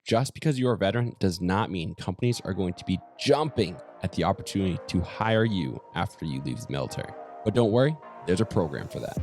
Just because you're a veteran does not mean companies are going to be jumping at the opportunity to hire you after you leave the military. But don't worry, there's a program for that.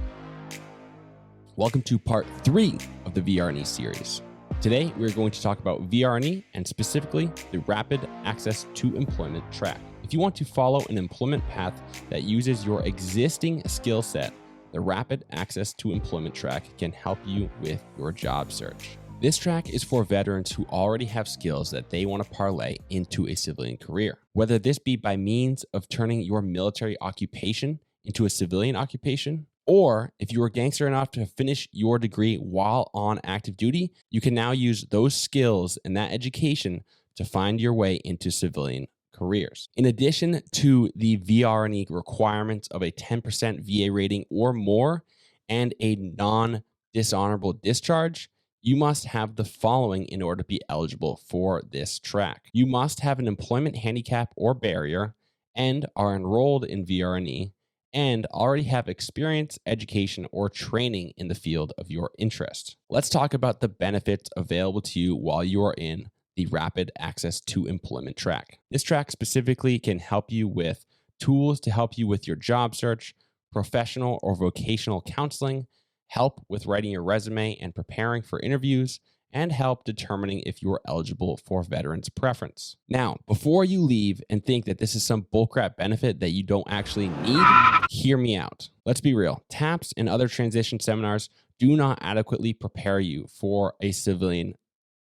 Welcome to part 3 of the VR&E series. Today, we're going to talk about VR&E and specifically the Rapid Access to Employment track. If you want to follow an employment path that uses your existing skill set, the Rapid Access to Employment track can help you with your job search. This track is for veterans who already have skills that they want to parlay into a civilian career, whether this be by means of turning your military occupation into a civilian occupation, or if you are gangster enough to finish your degree while on active duty, you can now use those skills and that education to find your way into civilian careers. In addition to the VR&E requirements of a 10% VA rating or more and a non-dishonorable discharge, you must have the following in order to be eligible for this track. You must have an employment handicap or barrier and are enrolled in VR&E and already have experience, education, or training in the field of your interest. Let's talk about the benefits available to you while you are in the Rapid Access to Employment track. This track specifically can help you with tools to help you with your job search, professional or vocational counseling, help with writing your resume and preparing for interviews, and help determining if you are eligible for veterans preference. Now, before you leave and think that this is some bullcrap benefit that you don't actually need, hear me out. Let's be real. TAPS and other transition seminars do not adequately prepare you for a civilian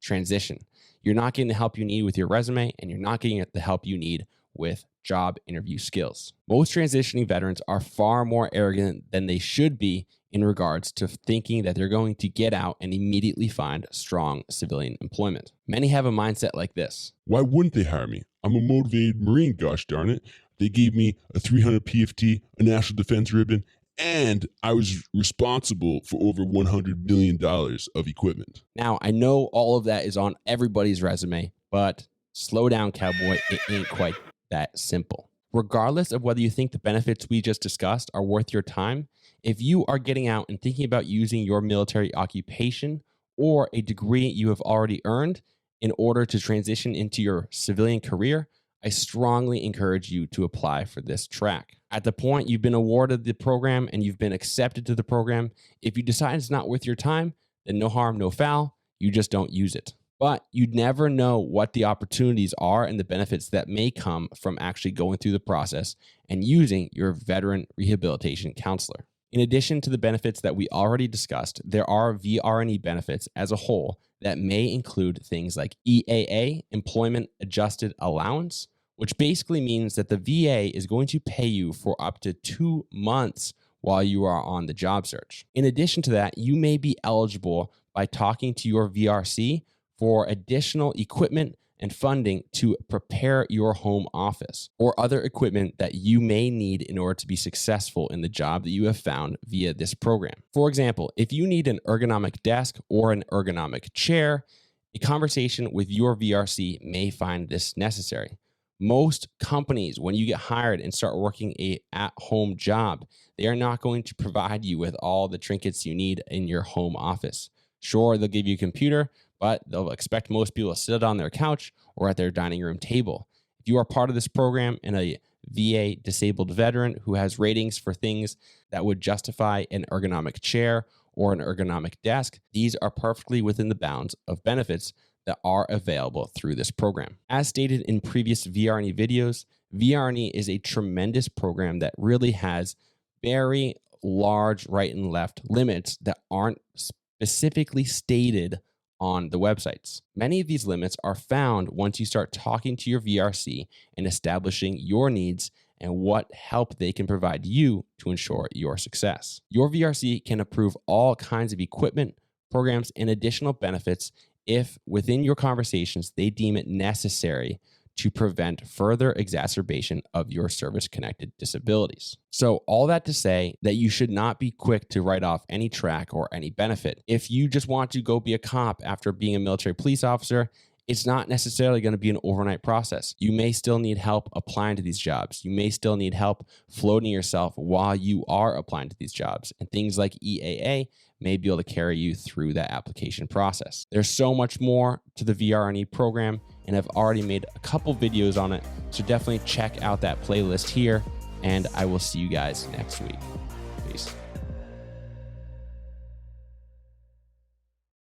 transition. You're not getting the help you need with your resume, and you're not getting the help you need with job interview skills. Most transitioning veterans are far more arrogant than they should be in regards to thinking that they're going to get out and immediately find strong civilian employment. Many have a mindset like this. Why wouldn't they hire me? I'm a motivated Marine, gosh darn it. They gave me a 300 PFT, a National Defense Ribbon, and I was responsible for over $100 million of equipment. Now, I know all of that is on everybody's resume, but slow down, cowboy. It ain't quite that simple. Regardless of whether you think the benefits we just discussed are worth your time, if you are getting out and thinking about using your military occupation or a degree you have already earned in order to transition into your civilian career, I strongly encourage you to apply for this track. At the point you've been awarded the program and you've been accepted to the program, if you decide it's not worth your time, then no harm, no foul. You just don't use it. But you'd never know what the opportunities are and the benefits that may come from actually going through the process and using your veteran rehabilitation counselor. In addition to the benefits that we already discussed, there are VR&E benefits as a whole that may include things like EAA, Employment Adjusted Allowance, which basically means that the VA is going to pay you for up to 2 months while you are on the job search. In addition to that, you may be eligible by talking to your VRC for additional equipment and funding to prepare your home office or other equipment that you may need in order to be successful in the job that you have found via this program. For example, if you need an ergonomic desk or an ergonomic chair, a conversation with your VRC may find this necessary. Most companies, when you get hired and start working a at-home job, they are not going to provide you with all the trinkets you need in your home office. Sure, they'll give you a computer, but they'll expect most people to sit on their couch or at their dining room table. If you are part of this program and a VA disabled veteran who has ratings for things that would justify an ergonomic chair or an ergonomic desk, these are perfectly within the bounds of benefits that are available through this program. As stated in previous VR&E videos, VR&E is a tremendous program that really has very large right and left limits that aren't specifically stated on the websites. Many of these limits are found once you start talking to your VRC and establishing your needs and what help they can provide you to ensure your success. Your VRC can approve all kinds of equipment, programs, and additional benefits if within your conversations they deem it necessary to prevent further exacerbation of your service-connected disabilities. So all that to say that you should not be quick to write off any track or any benefit. If you just want to go be a cop after being a military police officer, it's not necessarily going to be an overnight process. You may still need help applying to these jobs. You may still need help floating yourself while you are applying to these jobs. And things like EAA may be able to carry you through that application process. There's so much more to the VR&E program, and I've already made a couple videos on it. So definitely check out that playlist here, and I will see you guys next week. Peace.